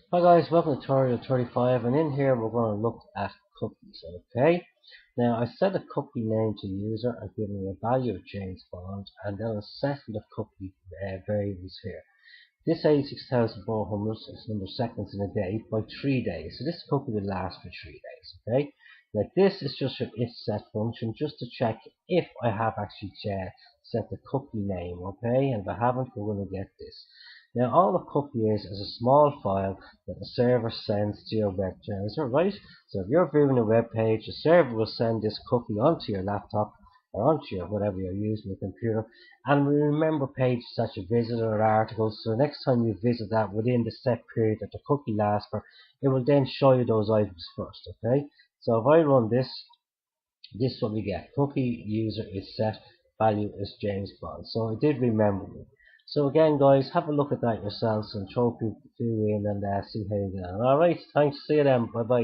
Hi guys, welcome to tutorial 35, and in here we're going to look at cookies, okay? Now I set a cookie name to user and given a value of James Bond and then a set of cookie variables here. This 86,400 is number of seconds in a day by 3 days, so this cookie will last for 3 days, okay? Now this is just your if set function just to check if I have actually set the cookie name, okay? And if I haven't, we're going to get this. Now all a cookie is a small file that the server sends to your web browser, right? So if you're viewing a web page, the server will send this cookie onto your laptop or onto your whatever you're using, your computer, and we remember pages that you visited or articles, so next time you visit that within the set period that the cookie lasts for, it will then show you those items first, okay? So if I run this, this is what we get. Cookie user is set, value is James Bond. So it did remember me. So again guys, have a look at that yourselves and throw people in and see how you get on. Alright, thanks, see you then, bye bye.